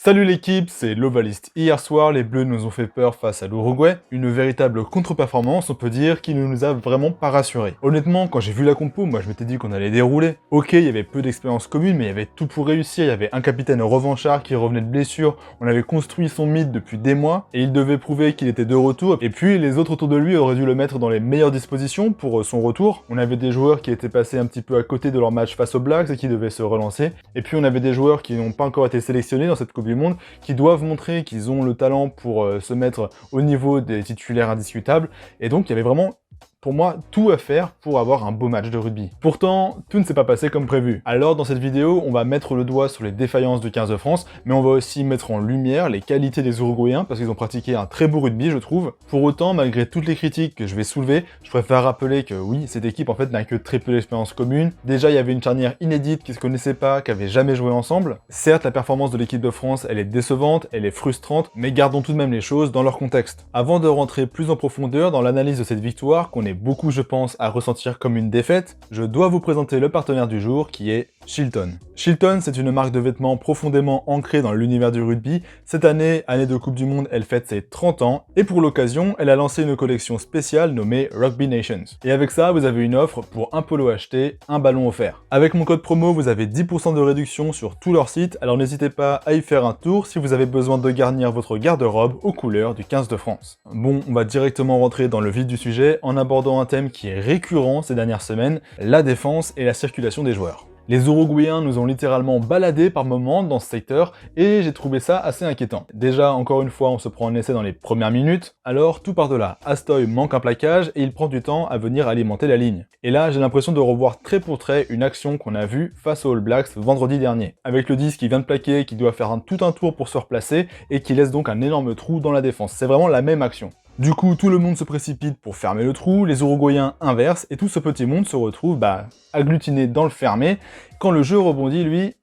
Salut l'équipe, c'est l'Ovaliste. Hier soir, les Bleus nous ont fait peur face à l'Uruguay, une véritable contre-performance, on peut dire, qui ne nous a vraiment pas rassurés. Honnêtement, quand j'ai vu la compo, moi je m'étais dit qu'on allait dérouler. Ok, il y avait peu d'expérience commune, mais il y avait tout pour réussir, il y avait un capitaine revanchard qui revenait de blessure, on avait construit son mythe depuis des mois, et il devait prouver qu'il était de retour, et puis les autres autour de lui auraient dû le mettre dans les meilleures dispositions pour son retour. On avait des joueurs qui étaient passés un petit peu à côté de leur match face aux Blacks et qui devaient se relancer, et puis on avait des joueurs qui n'ont pas encore été sélectionnés dans cette Coupe du Monde, qui doivent montrer qu'ils ont le talent pour se mettre au niveau des titulaires indiscutables, et donc il y avait vraiment, pour moi, tout à faire pour avoir un beau match de rugby. Pourtant, tout ne s'est pas passé comme prévu. Alors dans cette vidéo, on va mettre le doigt sur les défaillances du 15 de France, mais on va aussi mettre en lumière les qualités des Uruguayens, parce qu'ils ont pratiqué un très beau rugby, je trouve. Pour autant, malgré toutes les critiques que je vais soulever, je préfère rappeler que oui, cette équipe en fait n'a que très peu d'expérience commune. Déjà, il y avait une charnière inédite qui se connaissait pas, qui avait jamais joué ensemble. Certes, la performance de l'équipe de France, elle est décevante, elle est frustrante, mais gardons tout de même les choses dans leur contexte. Avant de rentrer plus en profondeur dans l'analyse de cette victoire, qu'on est beaucoup, je pense, à ressentir comme une défaite, je dois vous présenter le partenaire du jour qui est Shilton. Shilton, c'est une marque de vêtements profondément ancrée dans l'univers du rugby. Cette année, année de Coupe du Monde, elle fête ses 30 ans, et pour l'occasion, elle a lancé une collection spéciale nommée Rugby Nations. Et avec ça, vous avez une offre pour un polo acheté, un ballon offert. Avec mon code promo, vous avez 10% de réduction sur tout leur site, alors n'hésitez pas à y faire un tour si vous avez besoin de garnir votre garde-robe aux couleurs du 15 de France. Bon, on va directement rentrer dans le vif du sujet en abordant un thème qui est récurrent ces dernières semaines, la défense et la circulation des joueurs. Les Uruguayens nous ont littéralement baladés par moments dans ce secteur et j'ai trouvé ça assez inquiétant. Déjà, encore une fois, on se prend un essai dans les premières minutes, alors tout part de là. Astoy manque un plaquage et il prend du temps à venir alimenter la ligne. Et là, j'ai l'impression de revoir trait pour trait une action qu'on a vue face aux All Blacks vendredi dernier. Avec le 10 qui vient de plaquer, qui doit faire tout un tour pour se replacer et qui laisse donc un énorme trou dans la défense. C'est vraiment la même action. Du coup, tout le monde se précipite pour fermer le trou, les Uruguayens inversent, et tout ce petit monde se retrouve agglutiné dans le fermé, quand le jeu rebondit, lui,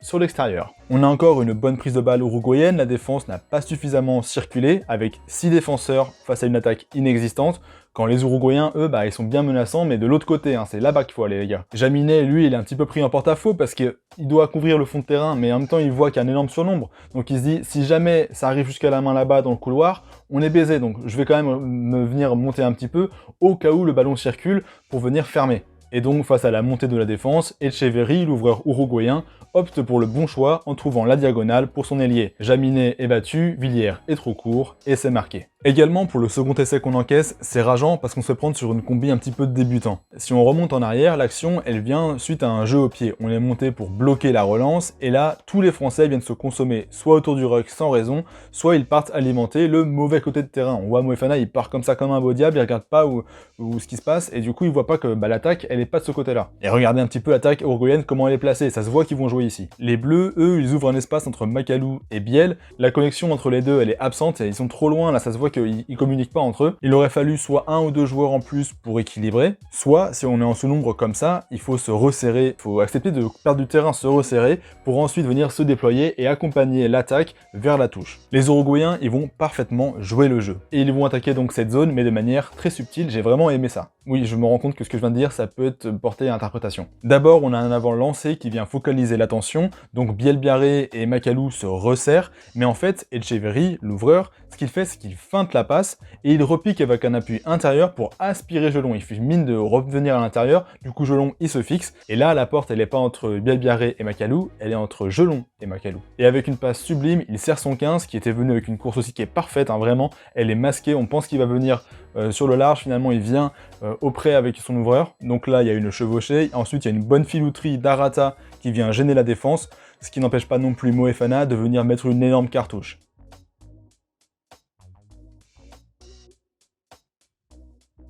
sur l'extérieur. On a encore une bonne prise de balle uruguayenne, la défense n'a pas suffisamment circulé, avec 6 défenseurs face à une attaque inexistante, quand les Uruguayens, eux, ils sont bien menaçants, mais de l'autre côté, c'est là-bas qu'il faut aller, les gars. Jaminet, lui, il est un petit peu pris en porte-à-faux, parce qu'il doit couvrir le fond de terrain, mais en même temps, il voit qu'il y a un énorme surnombre. Donc il se dit, si jamais ça arrive jusqu'à la main là-bas, dans le couloir, on est baisé, donc je vais quand même venir monter un petit peu, au cas où le ballon circule, pour venir fermer. Et donc, face à la montée de la défense, Etcheverry, l'ouvreur uruguayen, opte pour le bon choix en trouvant la diagonale pour son ailier. Jaminet est battu, Villiers est trop court, et c'est marqué. Également, pour le second essai qu'on encaisse, c'est rageant parce qu'on se fait prendre sur une combi un petit peu de débutant. Si on remonte en arrière, l'action, elle vient suite à un jeu au pied. On est monté pour bloquer la relance, et là, tous les Français viennent se consommer soit autour du ruck sans raison, soit ils partent alimenter le mauvais côté de terrain. On voit Moefana, il part comme ça comme un beau diable, il regarde pas où ce qui se passe, et du coup, il voit pas que l'attaque, elle est pas de ce côté-là. Et regardez un petit peu l'attaque uruguayenne, comment elle est placée, ça se voit qu'ils vont jouer ici. Les Bleus, eux, ils ouvrent un espace entre Macalou et Biel, la connexion entre les deux, elle est absente, et ils sont trop loin, là, ça se voit qu'ils communiquent pas entre eux. Il aurait fallu soit un ou deux joueurs en plus pour équilibrer, soit, si on est en sous-nombre comme ça, il faut se resserrer, il faut accepter de perdre du terrain, se resserrer, pour ensuite venir se déployer et accompagner l'attaque vers la touche. Les Uruguayens, ils vont parfaitement jouer le jeu. Et ils vont attaquer donc cette zone, mais de manière très subtile, j'ai vraiment aimé ça. Oui, je me rends compte que ce que je viens de dire, ça peut être porté à interprétation. D'abord, on a un avant lancé qui vient focaliser l'attention, donc Biel-Biarré et Macalou se resserrent, mais en fait, Etcheverry, l'ouvreur, ce qu'il fait, c'est qu'il feinte la passe, et il repique avec un appui intérieur pour aspirer Jelon. Il fait mine de revenir à l'intérieur, du coup Jelon, il se fixe, et là, la porte, elle est pas entre Biel-Biarré et Macalou, elle est entre Jelon et Macalou. Et avec une passe sublime, il sert son 15, qui était venu avec une course aussi qui est parfaite, vraiment, elle est masquée, on pense qu'il va venir sur le large, finalement il vient au près avec son ouvreur, donc là il y a une chevauchée, ensuite il y a une bonne filouterie d'Arata qui vient gêner la défense, ce qui n'empêche pas non plus Moefana de venir mettre une énorme cartouche.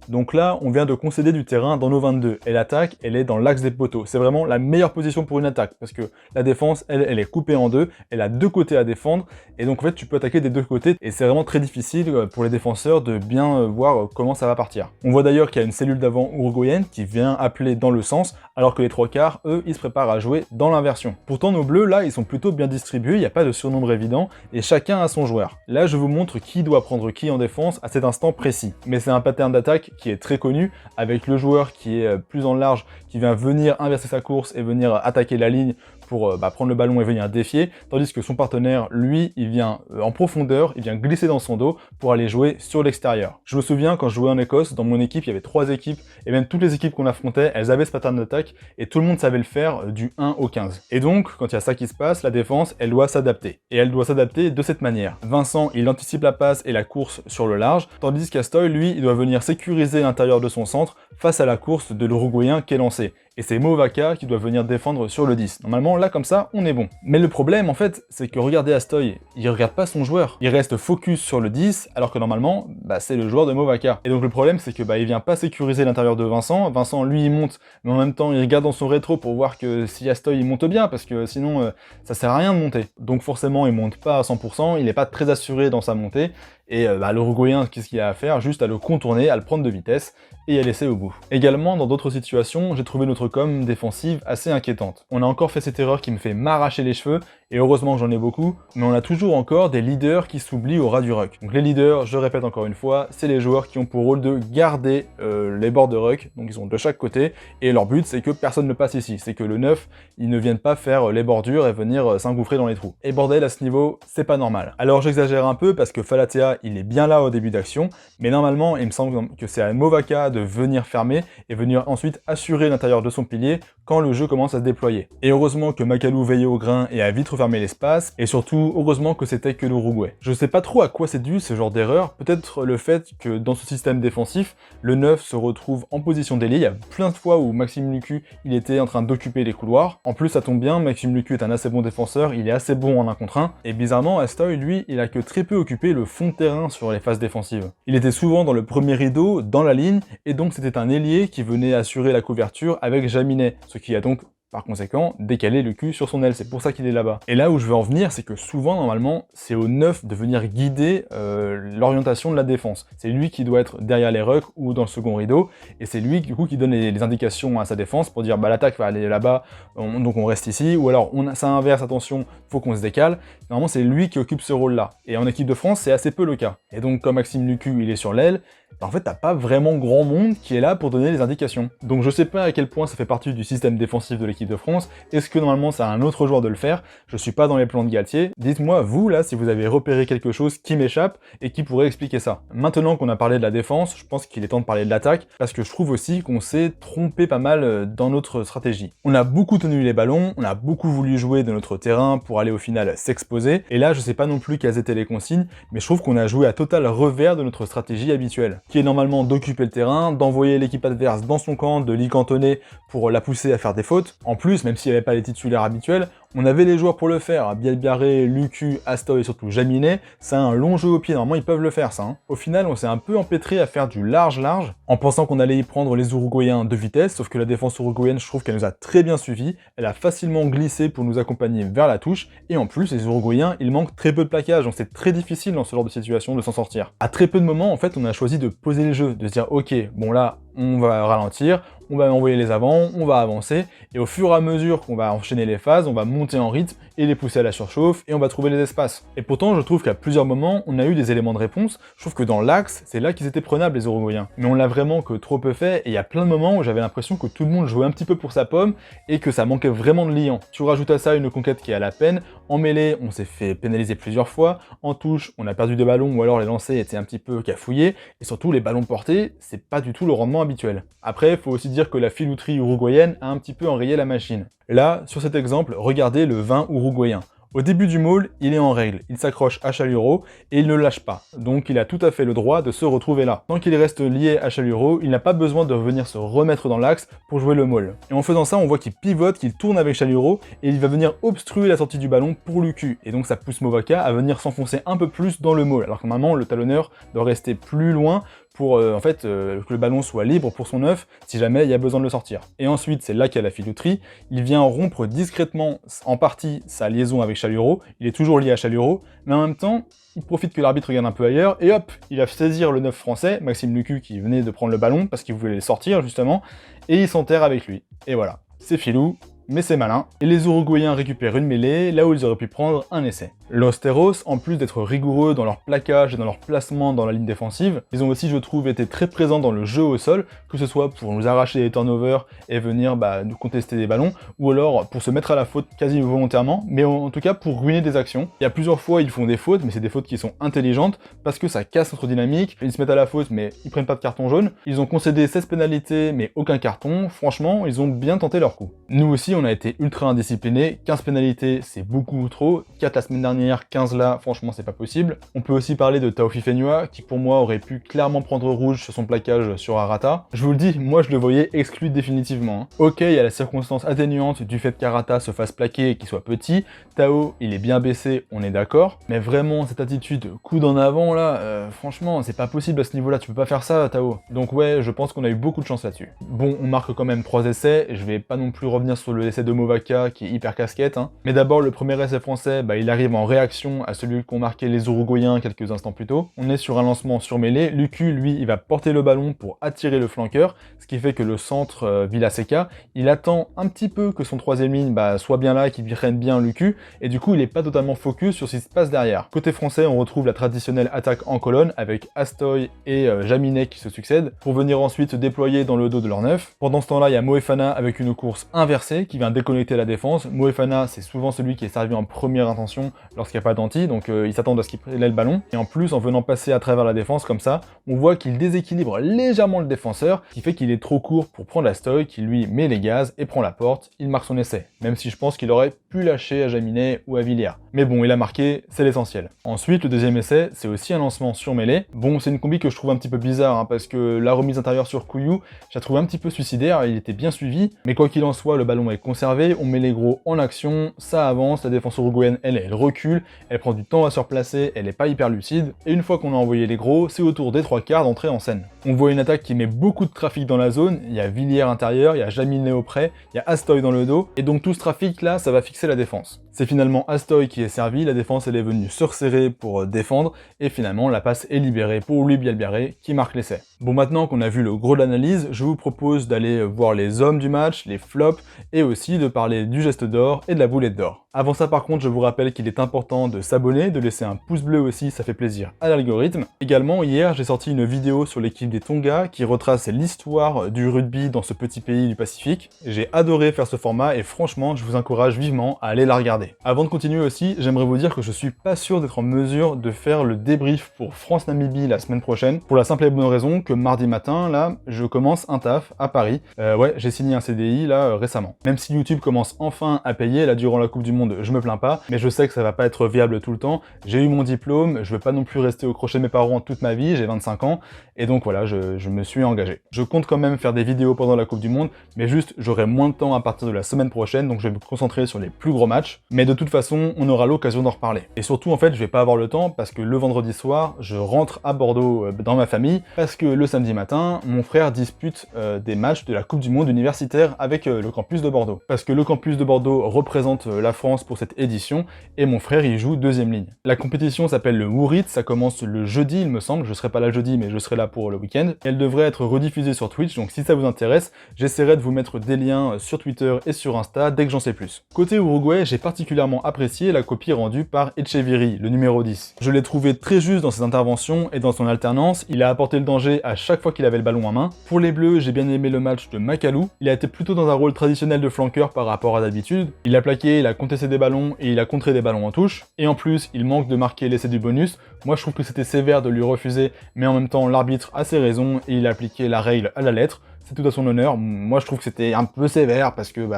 Donc là, on vient de concéder du terrain dans nos 22, et l'attaque, elle est dans l'axe des poteaux. C'est vraiment la meilleure position pour une attaque, parce que la défense, elle est coupée en deux, elle a deux côtés à défendre, et donc en fait, tu peux attaquer des deux côtés, et c'est vraiment très difficile pour les défenseurs de bien voir comment ça va partir. On voit d'ailleurs qu'il y a une cellule d'avant uruguayenne qui vient appeler dans le sens, alors que les trois quarts, eux, ils se préparent à jouer dans l'inversion. Pourtant, nos bleus, là, ils sont plutôt bien distribués, il n'y a pas de surnombre évident, et chacun a son joueur. Là, je vous montre qui doit prendre qui en défense à cet instant précis. Mais c'est un pattern d'attaque qui est très connu, avec le joueur qui est plus en large, qui vient venir inverser sa course et venir attaquer la ligne pour prendre le ballon et venir défier, tandis que son partenaire, lui, il vient en profondeur, il vient glisser dans son dos pour aller jouer sur l'extérieur. Je me souviens quand je jouais en Écosse, dans mon équipe, il y avait 3 équipes, et même toutes les équipes qu'on affrontait, elles avaient ce pattern d'attaque, et tout le monde savait le faire du 1 au 15. Et donc, quand il y a ça qui se passe, la défense, elle doit s'adapter. Et elle doit s'adapter de cette manière. Vincent, il anticipe la passe et la course sur le large, tandis qu'Astoy, lui, il doit venir sécuriser l'intérieur de son centre face à la course de l'Uruguayen qui est lancé. Et c'est Movaca qui doit venir défendre sur le 10. Normalement, là, comme ça, on est bon. Mais le problème, en fait, c'est que regardez Astoy, il regarde pas son joueur. Il reste focus sur le 10, alors que normalement, c'est le joueur de Movaca. Et donc le problème, c'est que il vient pas sécuriser l'intérieur de Vincent. Vincent, lui, il monte, mais en même temps, il regarde dans son rétro pour voir que si Astoy, il monte bien, parce que sinon, ça sert à rien de monter. Donc forcément, il monte pas à 100%, il est pas très assuré dans sa montée. Et l'Uruguayen, qu'est-ce qu'il a à faire? Juste à le contourner, à le prendre de vitesse et à laisser au bout. Également, dans d'autres situations, j'ai trouvé notre com défensive assez inquiétante. On a encore fait cette erreur qui me fait m'arracher les cheveux, et heureusement que j'en ai beaucoup, mais on a toujours encore des leaders qui s'oublient au ras du ruck. Donc les leaders, je répète encore une fois, c'est les joueurs qui ont pour rôle de garder les bords de ruck, donc ils sont de chaque côté, et leur but c'est que personne ne passe ici, c'est que le 9, il ne vienne pas faire les bordures et venir s'engouffrer dans les trous. Et bordel, à ce niveau, c'est pas normal. Alors j'exagère un peu parce que Falatea, il est bien là au début d'action, mais normalement, il me semble que c'est à Movaca de venir fermer et venir ensuite assurer l'intérieur de son pilier quand le jeu commence à se déployer. Et heureusement que Makalou veillait au grain et a vite refermé l'espace, et surtout, heureusement que c'était que l'Uruguay. Je sais pas trop à quoi c'est dû ce genre d'erreur, peut-être le fait que dans ce système défensif, le 9 se retrouve en position d'ailier. Il y a plein de fois où Maxime Lucu, il était en train d'occuper les couloirs. En plus, ça tombe bien, Maxime Lucu est un assez bon défenseur, il est assez bon en 1 contre 1, et bizarrement, Astoy, lui, il a que très peu occupé le fond de terrain sur les phases défensives. Il était souvent dans le premier rideau, dans la ligne, et donc c'était un ailier qui venait assurer la couverture avec Jaminet, ce qui a donc par conséquent, décaler le cul sur son aile, c'est pour ça qu'il est là-bas. Et là où je veux en venir, c'est que souvent, normalement, c'est au 9 de venir guider l'orientation de la défense. C'est lui qui doit être derrière les rucks ou dans le second rideau, et c'est lui, du coup, qui donne les indications à sa défense pour dire, l'attaque va aller là-bas, donc on reste ici, ou alors, ça inverse, attention, faut qu'on se décale. Normalement, c'est lui qui occupe ce rôle-là. Et en équipe de France, c'est assez peu le cas. Et donc, comme Maxime Lucu, il est sur l'aile, en fait, t'as pas vraiment grand monde qui est là pour donner les indications. Donc je sais pas à quel point ça fait partie du système défensif de l'équipe de France, est-ce que normalement c'est à un autre joueur de le faire? Je suis pas dans les plans de Galtier. Dites-moi, vous, là, si vous avez repéré quelque chose qui m'échappe et qui pourrait expliquer ça. Maintenant qu'on a parlé de la défense, je pense qu'il est temps de parler de l'attaque, parce que je trouve aussi qu'on s'est trompé pas mal dans notre stratégie. On a beaucoup tenu les ballons, on a beaucoup voulu jouer de notre terrain pour aller au final s'exposer, et là je sais pas non plus quelles étaient les consignes, mais je trouve qu'on a joué à total revers de notre stratégie habituelle, qui est normalement d'occuper le terrain, d'envoyer l'équipe adverse dans son camp, de l'y cantonner pour la pousser à faire des fautes. En plus, même s'il n'y avait pas les titulaires habituels, on avait les joueurs pour le faire. Bielbiarré, Lucu, Astoy et surtout Jaminet, ça a un long jeu au pied, normalement ils peuvent le faire ça. Au final, on s'est un peu empêtré à faire du large, en pensant qu'on allait y prendre les Uruguayens de vitesse, sauf que la défense uruguayenne, je trouve qu'elle nous a très bien suivis, elle a facilement glissé pour nous accompagner vers la touche, et en plus, les Uruguayens, il manque très peu de plaquage, donc c'est très difficile dans ce genre de situation de s'en sortir. À très peu de moments, en fait, on a choisi de poser le jeu, de se dire, ok, bon là, on va ralentir, on va envoyer les avants, on va avancer, et au fur et à mesure qu'on va enchaîner les phases, on va monter en rythme et les pousser à la surchauffe, et on va trouver les espaces. Et pourtant, je trouve qu'à plusieurs moments, on a eu des éléments de réponse. Je trouve que dans l'axe, c'est là qu'ils étaient prenables, les Uruguayens. Mais on l'a vraiment que trop peu fait, et il y a plein de moments où j'avais l'impression que tout le monde jouait un petit peu pour sa pomme, et que ça manquait vraiment de liant. Tu rajoutes à ça une conquête qui est à la peine, en mêlée, on s'est fait pénaliser plusieurs fois, en touche, on a perdu des ballons, ou alors les lancers étaient un petit peu cafouillés, et surtout, les ballons portés, c'est pas du tout le rendement habituel. Après, il faut aussi dire que la filouterie uruguayenne a un petit peu enrayé la machine. Là, sur cet exemple, regardez le 20 uruguayen. Au début du maul, il est en règle, il s'accroche à Chaluro et il ne lâche pas, donc il a tout à fait le droit de se retrouver là. Tant qu'il reste lié à Chaluro, il n'a pas besoin de venir se remettre dans l'axe pour jouer le maul. Et en faisant ça, on voit qu'il pivote, qu'il tourne avec Chaluro et il va venir obstruer la sortie du ballon pour Lucu. Et donc ça pousse Movaca à venir s'enfoncer un peu plus dans le maul, alors que normalement le talonneur doit rester plus loin pour que le ballon soit libre pour son œuf si jamais il y a besoin de le sortir. Et ensuite, c'est là qu'il y a la filouterie, il vient rompre discrètement en partie sa liaison avec Chaluro, il est toujours lié à Chaluro, mais en même temps, il profite que l'arbitre regarde un peu ailleurs, et hop, il va saisir le 9 français, Maxime Lucu, qui venait de prendre le ballon parce qu'il voulait le sortir justement, et il s'enterre avec lui. Et voilà, c'est filou, mais c'est malin, et les Uruguayens récupèrent une mêlée là où ils auraient pu prendre un essai. L'Austeros, en plus d'être rigoureux dans leur plaquage et dans leur placement dans la ligne défensive, ils ont aussi, je trouve, été très présents dans le jeu au sol, que ce soit pour nous arracher des turnovers et venir nous contester des ballons, ou alors pour se mettre à la faute quasi volontairement, mais en tout cas pour ruiner des actions. Il y a plusieurs fois, ils font des fautes, mais c'est des fautes qui sont intelligentes, parce que ça casse notre dynamique, ils se mettent à la faute, mais ils prennent pas de carton jaune. Ils ont concédé 16 pénalités, mais aucun carton. Franchement, ils ont bien tenté leur coup. Nous aussi, on a été ultra indisciplinés. 15 pénalités, c'est beaucoup trop. 4 la semaine dernière, 15 là, franchement, c'est pas possible. On peut aussi parler de Taofi Fenua, qui pour moi aurait pu clairement prendre rouge sur son plaquage sur Arata. Je vous le dis, moi je le voyais exclu définitivement. Ok, il y a la circonstance atténuante du fait qu'Arata se fasse plaquer et qu'il soit petit. Tao, il est bien baissé, on est d'accord. Mais vraiment, cette attitude coude en avant là, franchement, c'est pas possible à ce niveau-là. Tu peux pas faire ça, Tao. Donc ouais, je pense qu'on a eu beaucoup de chance là-dessus. Bon, on marque quand même 3 essais. Je vais pas non plus revenir sur le essai de Movaka qui est hyper casquette. Mais d'abord, le premier essai français, il arrive en réaction à celui qu'ont marqué les Uruguayens quelques instants plus tôt. On est sur un lancement surmêlé. Lucu, lui, il va porter le ballon pour attirer le flanqueur, ce qui fait que le centre Villaseca, il attend un petit peu que son troisième ligne soit bien là, qu'il prenne bien Lucu, et du coup, il est pas totalement focus sur ce qui se passe derrière. Côté français, on retrouve la traditionnelle attaque en colonne avec Astoy et Jaminet qui se succèdent, pour venir ensuite se déployer dans le dos de leur neuf. Pendant ce temps-là, il y a Moefana avec une course inversée qui vient déconnecter la défense. Moefana, c'est souvent celui qui est servi en première intention lorsqu'il n'y a pas d'anti, donc ils s'attendent à ce qu'il ait le ballon. Et en plus, en venant passer à travers la défense comme ça, on voit qu'il déséquilibre légèrement le défenseur, ce qui fait qu'il est trop court pour prendre Astoy, qui lui met les gaz et prend la porte. Il marque son essai, même si je pense qu'il aurait pu lâcher à Jaminet ou à Villiers. Mais bon, il a marqué, c'est l'essentiel. Ensuite, le deuxième essai, c'est aussi un lancement sur mêlée. Bon, c'est une combi que je trouve un petit peu bizarre, parce que la remise intérieure sur Couillou, je la trouve un petit peu suicidaire, il était bien suivi, mais quoi qu'il en soit, le ballon est conservé, on met les gros en action, ça avance, la défense uruguayenne, elle recule, elle prend du temps à se replacer, elle est pas hyper lucide, et une fois qu'on a envoyé les gros, c'est au tour des 3/4 d'entrer en scène. On voit une attaque qui met beaucoup de trafic dans la zone, il y a Villiers intérieur, il y a Jaminet auprès, il y a Astoy dans le dos, et donc tout ce trafic là, ça va fixer la défense. C'est finalement Astoy qui est servi, la défense elle est venue se resserrer pour défendre, et finalement la passe est libérée pour Louis Bielbiarré qui marque l'essai. Bon, maintenant qu'on a vu le gros de l'analyse, je vous propose d'aller voir les hommes du match, les flops, et aussi de parler du geste d'or et de la boulette d'or. Avant ça par contre, je vous rappelle qu'il est important de s'abonner, de laisser un pouce bleu aussi, ça fait plaisir à l'algorithme. Également, hier, j'ai sorti une vidéo sur l'équipe des Tonga qui retrace l'histoire du rugby dans ce petit pays du Pacifique. J'ai adoré faire ce format et franchement, je vous encourage vivement à aller la regarder. Avant de continuer aussi, j'aimerais vous dire que je suis pas sûr d'être en mesure de faire le débrief pour France-Namibie la semaine prochaine, pour la simple et bonne raison que mardi matin, là, je commence un taf à Paris. Ouais, j'ai signé un CDI là récemment. Même si YouTube commence enfin à payer, là durant la Coupe du Monde, je me plains pas, mais je sais que ça va pas être viable tout le temps. J'ai eu mon diplôme, je veux pas non plus rester au crochet de mes parents toute ma vie, j'ai 25 ans, et donc voilà, je me suis engagé. Je compte quand même faire des vidéos pendant la Coupe du Monde, mais juste j'aurai moins de temps à partir de la semaine prochaine, donc je vais me concentrer sur les plus gros matchs. Mais de toute façon, on aura l'occasion d'en reparler. Et surtout, en fait, je vais pas avoir le temps parce que le vendredi soir, je rentre à Bordeaux dans ma famille, parce que le samedi matin, mon frère dispute des matchs de la Coupe du Monde universitaire avec le campus de Bordeaux. Parce que le campus de Bordeaux représente la France pour cette édition, et mon frère y joue deuxième ligne. La compétition s'appelle le Wourit, ça commence le jeudi, il me semble, je serai pas là jeudi, mais je serai là pour le week-end. Elle devrait être rediffusée sur Twitch, donc si ça vous intéresse, j'essaierai de vous mettre des liens sur Twitter et sur Insta dès que j'en sais plus. Côté Uruguay, j'ai particulièrement apprécié la copie rendue par Etcheverry, le numéro 10. Je l'ai trouvé très juste dans ses interventions et dans son alternance, il a apporté le danger à chaque fois qu'il avait le ballon en main. Pour les Bleus, j'ai bien aimé le match de Makalou, il a été plutôt dans un rôle traditionnel de flanqueur par rapport à d'habitude. Il a plaqué, il a contesté des ballons et il a contré des ballons en touche. Et en plus, il manque de marquer l'essai du bonus. Moi, je trouve que c'était sévère de lui refuser, mais en même temps, l'arbitre a ses raisons et il a appliqué la règle à la lettre. C'est tout à son honneur. Moi, je trouve que c'était un peu sévère parce que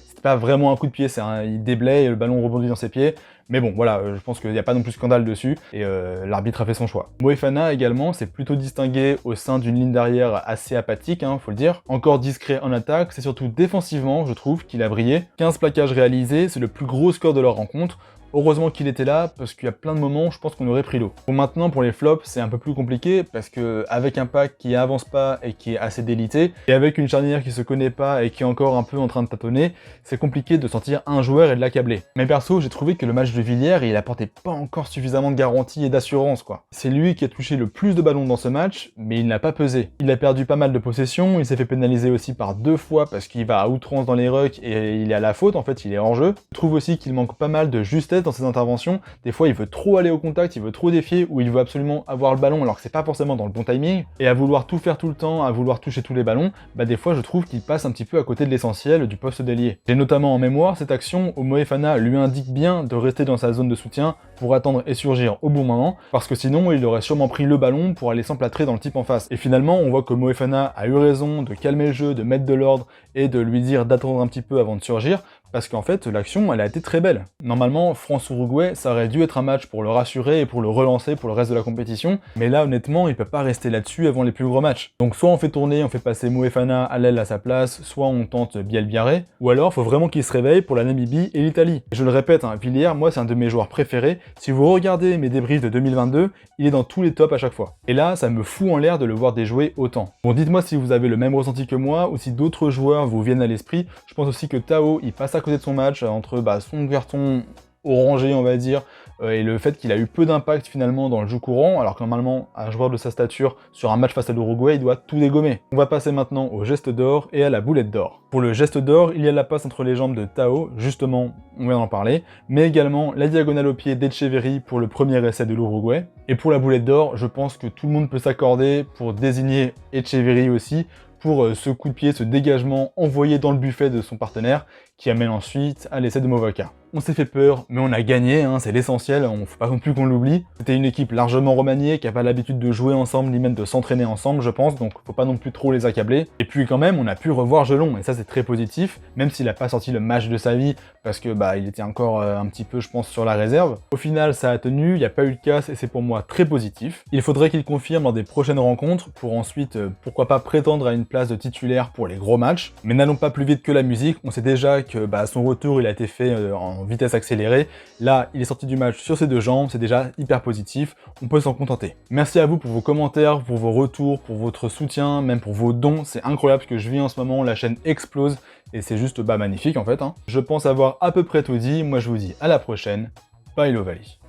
c'était pas vraiment un coup de pied, il déblaye et le ballon rebondit dans ses pieds. Mais bon, voilà, je pense qu'il n'y a pas non plus scandale dessus, et l'arbitre a fait son choix. Moefana également s'est plutôt distingué au sein d'une ligne d'arrière assez apathique, faut le dire. Encore discret en attaque, c'est surtout défensivement, je trouve, qu'il a brillé. 15 plaquages réalisés, c'est le plus gros score de leur rencontre. Heureusement qu'il était là, parce qu'il y a plein de moments où je pense qu'on aurait pris l'eau. Bon, maintenant, pour les flops, c'est un peu plus compliqué, parce que avec un pack qui avance pas et qui est assez délité, et avec une charnière qui se connaît pas et qui est encore un peu en train de tâtonner, c'est compliqué de sortir un joueur et de l'accabler. Mais perso, j'ai trouvé que le match de Villiers, il apportait pas encore suffisamment de garantie et d'assurance, quoi. C'est lui qui a touché le plus de ballons dans ce match, mais il n'a pas pesé. Il a perdu pas mal de possessions, il s'est fait pénaliser aussi par 2 fois parce qu'il va à outrance dans les rucks et il est à la faute, en fait, il est hors jeu. Je trouve aussi qu'il manque pas mal de justesse vitesse dans ses interventions. Des fois, il veut trop aller au contact, il veut trop défier, ou il veut absolument avoir le ballon alors que c'est pas forcément dans le bon timing. Et à vouloir tout faire tout le temps, à vouloir toucher tous les ballons, bah des fois je trouve qu'il passe un petit peu à côté de l'essentiel du poste d'ailier. J'ai notamment en mémoire cette action où Moefana lui indique bien de rester dans sa zone de soutien pour attendre et surgir au bon moment, parce que sinon il aurait sûrement pris le ballon pour aller s'emplâtrer dans le type en face. Et finalement, on voit que Moefana a eu raison de calmer le jeu, de mettre de l'ordre et de lui dire d'attendre un petit peu avant de surgir, parce qu'en fait, l'action, elle a été très belle. Normalement, France-Uruguay, ça aurait dû être un match pour le rassurer et pour le relancer pour le reste de la compétition, mais là, honnêtement, il peut pas rester là-dessus avant les plus gros matchs. Donc soit on fait tourner, on fait passer Moefana à l'aile à sa place, soit on tente Biel Biarré, ou alors faut vraiment qu'il se réveille pour la Namibie et l'Italie. Je le répète, hein, Villiers, moi, c'est un de mes joueurs préférés. Si vous regardez mes débriefs de 2022, il est dans tous les tops à chaque fois. Et là, ça me fout en l'air de le voir déjouer autant. Bon, dites-moi si vous avez le même ressenti que moi, ou si d'autres joueurs vous viennent à l'esprit. Je pense aussi que Tao, il passe à côté de son match, entre son carton orangé, on va dire, et le fait qu'il a eu peu d'impact finalement dans le jeu courant, alors que normalement, un joueur de sa stature, sur un match face à l'Uruguay, il doit tout dégommer. On va passer maintenant au geste d'or et à la boulette d'or. Pour le geste d'or, il y a la passe entre les jambes de Tao, justement, on vient d'en parler, mais également la diagonale au pied d'Echeverry pour le premier essai de l'Uruguay. Et pour la boulette d'or, je pense que tout le monde peut s'accorder pour désigner Echeverry aussi, pour ce coup de pied, ce dégagement envoyé dans le buffet de son partenaire, qui amène ensuite à l'essai de Movaca. On s'est fait peur, mais on a gagné, hein, c'est l'essentiel, on faut pas non plus qu'on l'oublie. C'était une équipe largement remaniée, qui a pas l'habitude de jouer ensemble, ni même de s'entraîner ensemble, je pense, donc faut pas non plus trop les accabler. Et puis quand même, on a pu revoir Gelon, et ça c'est très positif, même s'il a pas sorti le match de sa vie, parce que il était encore un petit peu, je pense, sur la réserve. Au final, ça a tenu, il n'y a pas eu de casse, et c'est pour moi très positif. Il faudrait qu'il confirme lors des prochaines rencontres, pour ensuite, pourquoi pas prétendre à une place de titulaire pour les gros matchs. Mais n'allons pas plus vite que la musique, on sait déjà que son retour il a été fait en vitesse accélérée. Là, il est sorti du match sur ses deux jambes, c'est déjà hyper positif, on peut s'en contenter. Merci à vous pour vos commentaires, pour vos retours, pour votre soutien, même pour vos dons, c'est incroyable ce que je vis en ce moment, la chaîne explose et c'est juste magnifique en fait. Je pense avoir à peu près tout dit, moi je vous dis à la prochaine, bye l'Ovalie.